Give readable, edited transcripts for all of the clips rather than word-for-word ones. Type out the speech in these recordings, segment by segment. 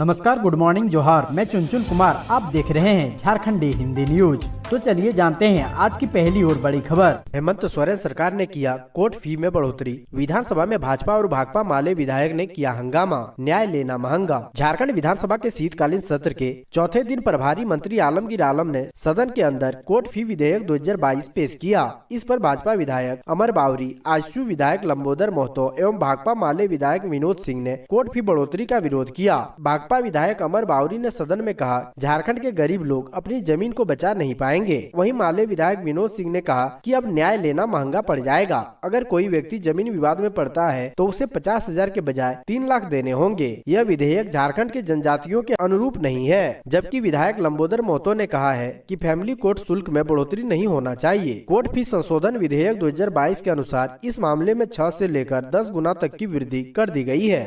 नमस्कार, good morning, जोहार। मैं चुनचुन कुमार, आप देख रहे हैं झारखंडी हिंदी न्यूज। तो चलिए जानते हैं आज की पहली और बड़ी खबर। हेमंत सोरेन सरकार ने किया कोर्ट फी में बढ़ोतरी। विधानसभा में भाजपा और भाकपा माले विधायक ने किया हंगामा, न्याय लेना महंगा। झारखंड विधानसभा के शीतकालीन सत्र के चौथे दिन प्रभारी मंत्री आलमगीर आलम ने सदन के अंदर कोर्ट फी विधेयक 2022 पेश किया। इस पर भाजपा विधायक अमर बावरी, आजसू विधायक लंबोदर मोहतो एवं भाकपा माले विधायक विनोद सिंह ने कोर्ट फी बढ़ोतरी का विरोध किया। भाकपा विधायक अमर बावरी ने सदन में कहा, झारखंड के गरीब लोग अपनी जमीन को बचा नहीं पाएंगे। वहीं माले विधायक विनोद सिंह ने कहा कि अब न्याय लेना महंगा पड़ जाएगा। अगर कोई व्यक्ति जमीन विवाद में पड़ता है तो उसे 50,000 के बजाय 3 लाख देने होंगे। यह विधेयक झारखंड के जनजातियों के अनुरूप नहीं है। जबकि विधायक लंबोदर मोहतो ने कहा है कि फैमिली कोर्ट शुल्क में बढ़ोतरी नहीं होना चाहिए। कोर्ट फी संशोधन विधेयक 2022 के अनुसार इस मामले में 6 से लेकर 10 गुना तक की वृद्धि कर दी गई है।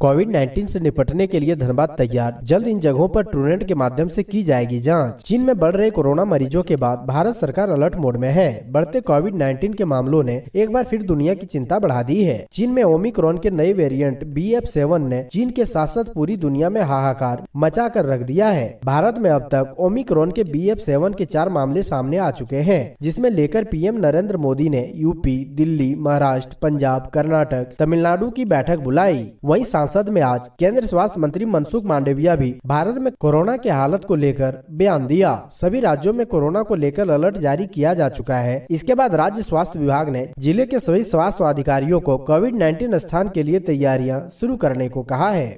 कोविड-19 से निपटने के लिए धनबाद तैयार, जल्द इन जगहों पर ट्रूनेट के माध्यम से की जाएगी जांच। चीन में बढ़ रहे कोरोना मरीजों के बाद भारत सरकार अलर्ट मोड में है। बढ़ते कोविड-19 के मामलों ने एक बार फिर दुनिया की चिंता बढ़ा दी है। चीन में ओमिक्रॉन के नए वेरिएंट BF7 ने चीन के साथ साथ पूरी दुनिया में हाहाकार मचा कर रख दिया है। भारत में अब तक ओमिक्रॉन के BF7 के 4 मामले सामने आ चुके हैं, जिसमें लेकर पीएम नरेंद्र मोदी ने यूपी, दिल्ली, महाराष्ट्र, पंजाब, कर्नाटक, तमिलनाडु की बैठक बुलाई। वहीं संसद में आज केंद्रीय स्वास्थ्य मंत्री मनसुख मांडविया भी भारत में कोरोना के हालत को लेकर बयान दिया। सभी राज्यों में कोरोना को लेकर अलर्ट जारी किया जा चुका है। इसके बाद राज्य स्वास्थ्य विभाग ने जिले के सभी स्वास्थ्य अधिकारियों को कोविड-19 स्थान के लिए तैयारियां शुरू करने को कहा है।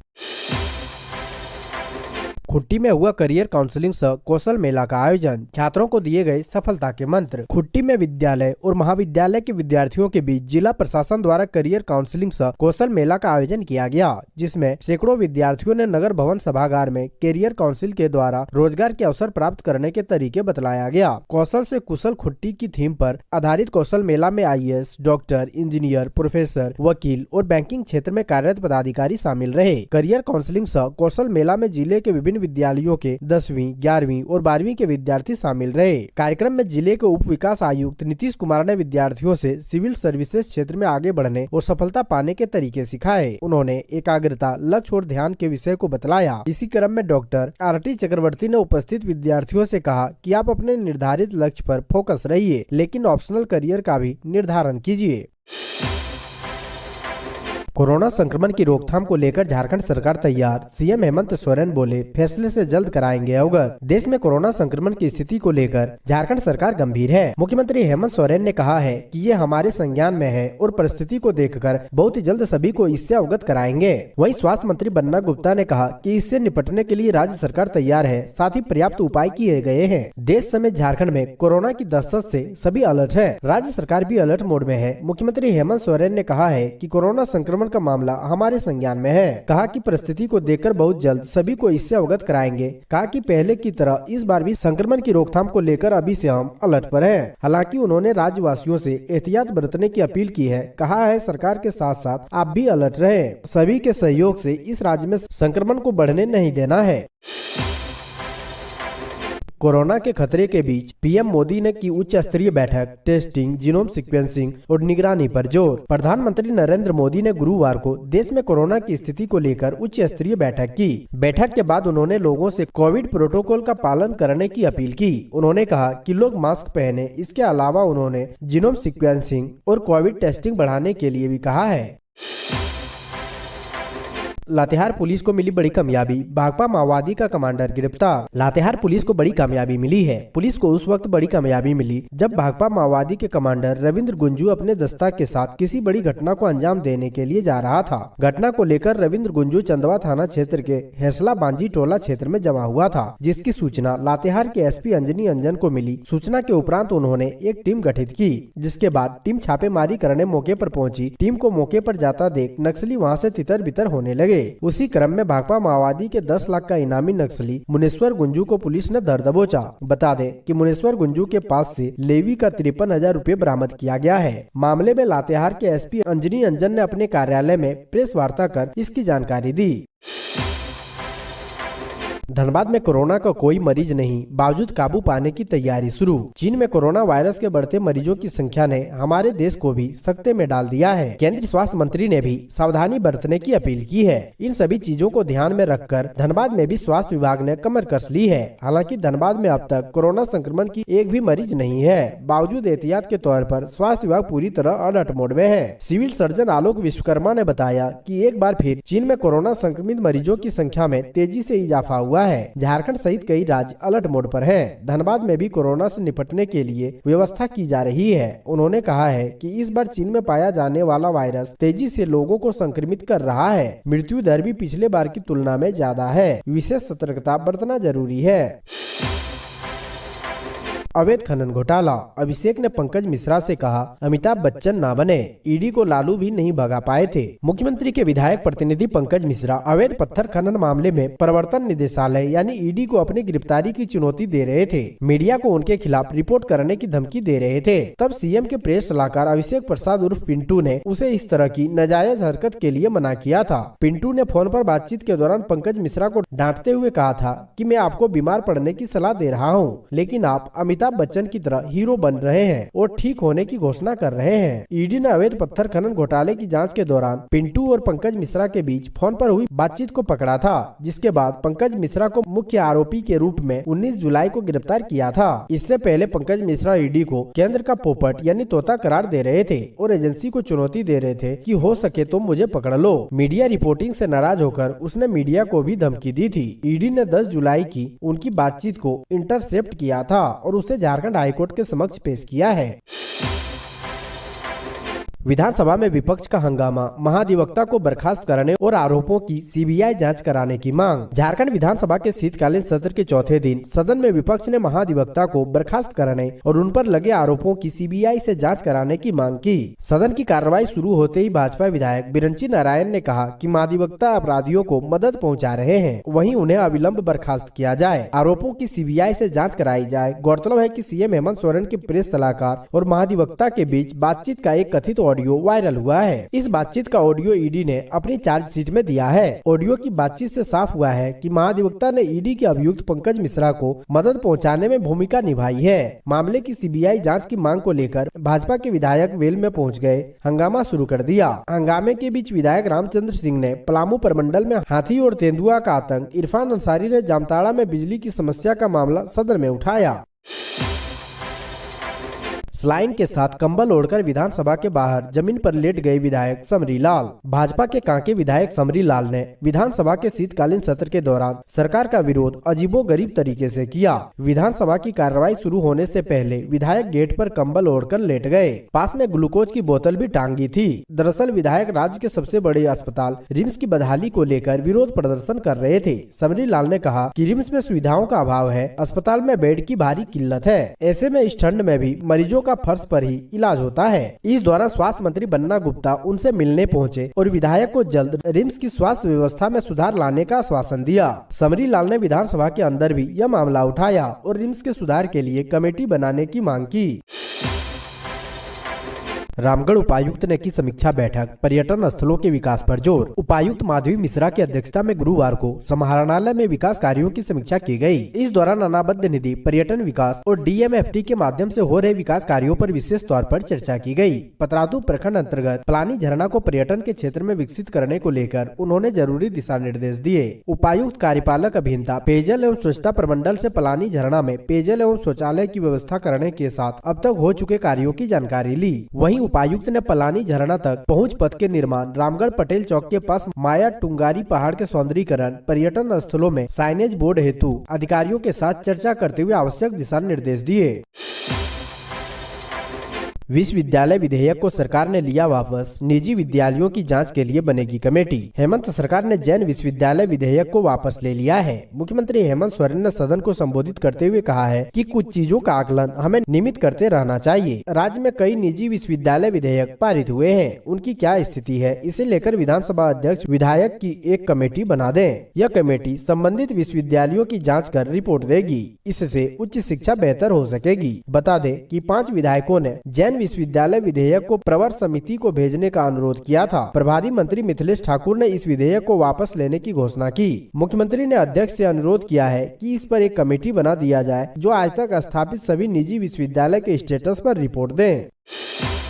खुट्टी में हुआ करियर काउंसलिंग सह कौशल मेला का आयोजन, छात्रों को दिए गए सफलता के मंत्र। खुट्टी में विद्यालय और महाविद्यालय के विद्यार्थियों के बीच जिला प्रशासन द्वारा करियर काउंसलिंग सह कौशल मेला का आयोजन किया गया, जिसमें सैकड़ों विद्यार्थियों ने नगर भवन सभागार में करियर काउंसिल के द्वारा रोजगार के अवसर प्राप्त करने के तरीके बतलाया गया। कौशल से कुशल खुट्टी की थीम पर आधारित कौशल मेला में IAS, डॉक्टर, इंजीनियर, प्रोफेसर, वकील और बैंकिंग क्षेत्र में कार्यरत पदाधिकारी शामिल रहे। करियर काउंसलिंग सह कौशल मेला में जिले के विभिन्न विद्यालयों के 10वीं, 11वीं और 12वीं के विद्यार्थी शामिल रहे। कार्यक्रम में जिले के उप विकास आयुक्त नीतीश कुमार ने विद्यार्थियों से सिविल सर्विसेज क्षेत्र में आगे बढ़ने और सफलता पाने के तरीके सिखाए। उन्होंने एकाग्रता, लक्ष्य और ध्यान के विषय को बतलाया। इसी क्रम में डॉक्टर RT चक्रवर्ती ने उपस्थित विद्यार्थियों से कहा कि आप अपने निर्धारित लक्ष्य पर फोकस रहिए, लेकिन ऑप्शनल करियर का भी निर्धारण कीजिए। कोरोना संक्रमण की रोकथाम को लेकर झारखंड सरकार तैयार, CM हेमंत सोरेन बोले, फैसले से जल्द कराएंगे अवगत। देश में कोरोना संक्रमण की स्थिति को लेकर झारखंड सरकार गंभीर है। मुख्यमंत्री हेमंत सोरेन ने कहा है कि ये हमारे संज्ञान में है और परिस्थिति को देखकर बहुत ही जल्द सभी को इससे अवगत कराएंगे। वहीं स्वास्थ्य मंत्री बन्ना गुप्ता ने कहा कि इससे निपटने के लिए राज्य सरकार तैयार है, साथ ही पर्याप्त उपाय किए गए हैं। देश समेत झारखंड में कोरोना की दस्तक से सभी अलर्ट है। राज्य सरकार भी अलर्ट मोड में है। मुख्यमंत्री हेमंत सोरेन ने कहा है कि कोरोना संक्रमण का मामला हमारे संज्ञान में है। कहा कि परिस्थिति को देखकर बहुत जल्द सभी को इससे अवगत कराएंगे। कहा कि पहले की तरह इस बार भी संक्रमण की रोकथाम को लेकर अभी से हम अलर्ट पर हैं। हालांकि उन्होंने राज्यवासियों से एहतियात बरतने की अपील की है। कहा है, सरकार के साथ साथ आप भी अलर्ट रहें। सभी के सहयोग से इस राज्य में संक्रमण को बढ़ने नहीं देना है। कोरोना के खतरे के बीच पीएम मोदी ने की उच्च स्तरीय बैठक, टेस्टिंग, जीनोम सीक्वेंसिंग और निगरानी पर जोर। प्रधानमंत्री नरेंद्र मोदी ने गुरुवार को देश में कोरोना की स्थिति को लेकर उच्च स्तरीय बैठक की। बैठक के बाद उन्होंने लोगों से कोविड प्रोटोकॉल का पालन करने की अपील की। उन्होंने कहा कि लोग मास्क पहने। इसके अलावा उन्होंने जीनोम सीक्वेंसिंग और कोविड टेस्टिंग बढ़ाने के लिए भी कहा है। लातेहार पुलिस को मिली बड़ी कामयाबी, भाकपा माओवादी का कमांडर गिरफ्तार। लातेहार पुलिस को बड़ी कामयाबी मिली है। पुलिस को उस वक्त बड़ी कामयाबी मिली जब भाकपा माओवादी के कमांडर रविंद्र गुंजू अपने दस्ता के साथ किसी बड़ी घटना को अंजाम देने के लिए जा रहा था। घटना को लेकर रविंद्र गुंजू चंदवा थाना क्षेत्र के हेसला बांजी टोला क्षेत्र में जमा हुआ था, जिसकी सूचना लातेहार के SP अंजनी अंजन को मिली। सूचना के उपरांत उन्होंने एक टीम गठित की, जिसके बाद टीम छापेमारी करने मौके पर पहुंची। टीम को मौके पर जाता देख नक्सली वहां से तितर बितर होने लगे। उसी क्रम में भाकपा माओवादी के 10 लाख का इनामी नक्सली मुनेश्वर गुंजू को पुलिस ने धर दबोचा। बता दें कि मुनेश्वर गुंजू के पास से लेवी का 53,000 रुपए बरामद किया गया है। मामले में लातेहार के SP अंजनी अंजन ने अपने कार्यालय में प्रेस वार्ता कर इसकी जानकारी दी। धनबाद में कोरोना का कोई मरीज नहीं, बावजूद काबू पाने की तैयारी शुरू। चीन में कोरोना वायरस के बढ़ते मरीजों की संख्या ने हमारे देश को भी सकते में डाल दिया है। केंद्रीय स्वास्थ्य मंत्री ने भी सावधानी बरतने की अपील की है। इन सभी चीजों को ध्यान में रखकर धनबाद में भी स्वास्थ्य विभाग ने कमर कस ली है। हालांकि धनबाद में अब तक कोरोना संक्रमण की एक भी मरीज नहीं है। बावजूद एहतियात के तौर पर स्वास्थ्य विभाग पूरी तरह अलर्ट मोड में है। सिविल सर्जन आलोक विश्वकर्मा ने बताया कि एक बार फिर चीन में कोरोना संक्रमित मरीजों की संख्या में तेजी से इजाफा हुआ है। झारखंड सहित कई राज्य अलर्ट मोड पर हैं। धनबाद में भी कोरोना से निपटने के लिए व्यवस्था की जा रही है। उन्होंने कहा है कि इस बार चीन में पाया जाने वाला वायरस तेजी से लोगों को संक्रमित कर रहा है। मृत्यु दर भी पिछले बार की तुलना में ज्यादा है। विशेष सतर्कता बरतना जरूरी है। अवैध खनन घोटाला, अभिषेक ने पंकज मिश्रा से कहा अमिताभ बच्चन ना बने, ईडी को लालू भी नहीं भगा पाए थे। मुख्यमंत्री के विधायक प्रतिनिधि पंकज मिश्रा अवैध पत्थर खनन मामले में प्रवर्तन निदेशालय यानी ईडी को अपनी गिरफ्तारी की चुनौती दे रहे थे। मीडिया को उनके खिलाफ रिपोर्ट करने की धमकी दे रहे थे। तब सीएम के प्रेस सलाहकार अभिषेक प्रसाद उर्फ पिंटू ने उसे इस तरह की नाजायज हरकत के लिए मना किया था। पिंटू ने फोन पर बातचीत के दौरान पंकज मिश्रा को डांटते हुए कहा था कि मैं आपको बीमार पड़ने की सलाह दे रहा हूँ, लेकिन आप अमिताभ बच्चन की तरह हीरो बन रहे हैं और ठीक होने की घोषणा कर रहे हैं। ईडी ने अवैध पत्थर खनन घोटाले की जांच के दौरान पिंटू और पंकज मिश्रा के बीच फोन पर हुई बातचीत को पकड़ा था, जिसके बाद पंकज मिश्रा को मुख्य आरोपी के रूप में 19 जुलाई को गिरफ्तार किया था। इससे पहले पंकज मिश्रा ईडी को केंद्र का पोपट यानी तोता करार दे रहे थे और एजेंसी को चुनौती दे रहे थे कि हो सके तो मुझे पकड़ लो। मीडिया रिपोर्टिंग से नाराज होकर उसने मीडिया को भी धमकी दी थी। ईडी ने 10 जुलाई की उनकी बातचीत को इंटरसेप्ट किया था और उसे झारखंड हाईकोर्ट के समक्ष पेश किया है। विधानसभा में विपक्ष का हंगामा, महाधिवक्ता को बर्खास्त करने और आरोपों की सीबीआई जांच कराने की मांग। झारखंड विधानसभा के शीतकालीन सत्र के चौथे दिन सदन में विपक्ष ने महाधिवक्ता को बर्खास्त करने और उन पर लगे आरोपों की सीबीआई से जांच कराने की मांग की। सदन की कार्रवाई शुरू होते ही भाजपा विधायक बिरंची नारायण ने कहा कि महाधिवक्ता अपराधियों को मदद पहुँचा रहे हैं, वहीं उन्हें अविलंब बर्खास्त किया जाए, आरोपों की सीबीआई से जाँच कराई जाए। गौरतलब है कि सीएम हेमंत सोरेन के प्रेस सलाहकार और महाधिवक्ता के बीच बातचीत का एक कथित ऑडियो वायरल हुआ है। इस बातचीत का ऑडियो ईडी ने अपनी चार्जशीट में दिया है। ऑडियो की बातचीत से साफ हुआ है कि महाधिवक्ता ने ईडी के अभियुक्त पंकज मिश्रा को मदद पहुंचाने में भूमिका निभाई है। मामले की सीबीआई जांच की मांग को लेकर भाजपा के विधायक वेल में पहुंच गए, हंगामा शुरू कर दिया। हंगामे के बीच विधायक रामचंद्र सिंह ने पलामू प्रमंडल में हाथी और तेंदुआ का आतंक, इरफान अंसारी ने जामताड़ा में बिजली की समस्या का मामला सदन में उठाया। स्लाइन के साथ कंबल ओढ़कर विधानसभा के बाहर जमीन पर लेट गए विधायक समरी लाल। भाजपा के कांके विधायक समरी लाल ने विधानसभा के शीतकालीन सत्र के दौरान सरकार का विरोध अजीबोगरीब तरीके से किया। विधानसभा की कार्रवाई शुरू होने से पहले विधायक गेट पर कंबल ओढ़कर लेट गए। पास में ग्लूकोज की बोतल भी टांगी थी। दरअसल विधायक राज्य के सबसे बड़े अस्पताल रिम्स की बदहाली को लेकर विरोध प्रदर्शन कर रहे थे। समरी लाल ने कहा कि रिम्स में सुविधाओं का अभाव है, अस्पताल में बेड की भारी किल्लत है, ऐसे में इस ठंड में भी मरीजों का फर्श पर ही इलाज होता है। इस दौरान स्वास्थ्य मंत्री बन्ना गुप्ता उनसे मिलने पहुंचे और विधायक को जल्द रिम्स की स्वास्थ्य व्यवस्था में सुधार लाने का आश्वासन दिया। समरी लाल ने विधानसभा के अंदर भी यह मामला उठाया और रिम्स के सुधार के लिए कमेटी बनाने की मांग की। रामगढ़ उपायुक्त ने की समीक्षा बैठक, पर्यटन स्थलों के विकास पर जोर। उपायुक्त माधवी मिश्रा की अध्यक्षता में गुरुवार को समाहरणालय में विकास कार्यों की समीक्षा की गई। इस दौरान अनाबद्ध निधि, पर्यटन विकास और डीएमएफटी के माध्यम से हो रहे विकास कार्यों पर विशेष तौर पर चर्चा की गई। पतरातू प्रखंड अंतर्गत पलानी झरना को पर्यटन के क्षेत्र में विकसित करने को लेकर उन्होंने जरूरी दिशा निर्देश दिए। उपायुक्त कार्यपालक अभियंता पेयजल एवं स्वच्छता प्रमंडल से पलानी झरना में पेयजल एवं शौचालय की व्यवस्था करने के साथ अब तक हो चुके कार्यों की जानकारी ली। वहीं उपायुक्त ने पलानी झरना तक पहुंच पथ के निर्माण, रामगढ़ पटेल चौक के पास माया टुंगारी पहाड़ के सौंदर्यीकरण, पर्यटन स्थलों में साइनेज बोर्ड हेतु अधिकारियों के साथ चर्चा करते हुए आवश्यक दिशा निर्देश दिए। विश्वविद्यालय विधेयक को सरकार ने लिया वापस, निजी विद्यालयों की जांच के लिए बनेगी कमेटी। हेमंत सरकार ने जैन विश्वविद्यालय विधेयक को वापस ले लिया है। मुख्यमंत्री हेमंत सोरेन ने सदन को संबोधित करते हुए कहा है कि कुछ चीजों का आकलन हमें नियमित करते रहना चाहिए। राज्य में कई निजी विश्वविद्यालय विधेयक पारित हुए हैं, उनकी क्या स्थिति है, इसे लेकर विधानसभा अध्यक्ष विधायक की एक कमेटी बना दें। यह कमेटी संबंधित विश्वविद्यालयों की जाँच कर रिपोर्ट देगी। इससे उच्च शिक्षा बेहतर हो सकेगी। बता दें कि 5 विधायकों ने जैन विश्वविद्यालय विधेयक को प्रवर समिति को भेजने का अनुरोध किया था। प्रभारी मंत्री मिथिलेश ठाकुर ने इस विधेयक को वापस लेने की घोषणा की। मुख्यमंत्री ने अध्यक्ष से अनुरोध किया है कि इस पर एक कमेटी बना दिया जाए जो आज तक स्थापित सभी निजी विश्वविद्यालय के स्टेटस पर रिपोर्ट दें।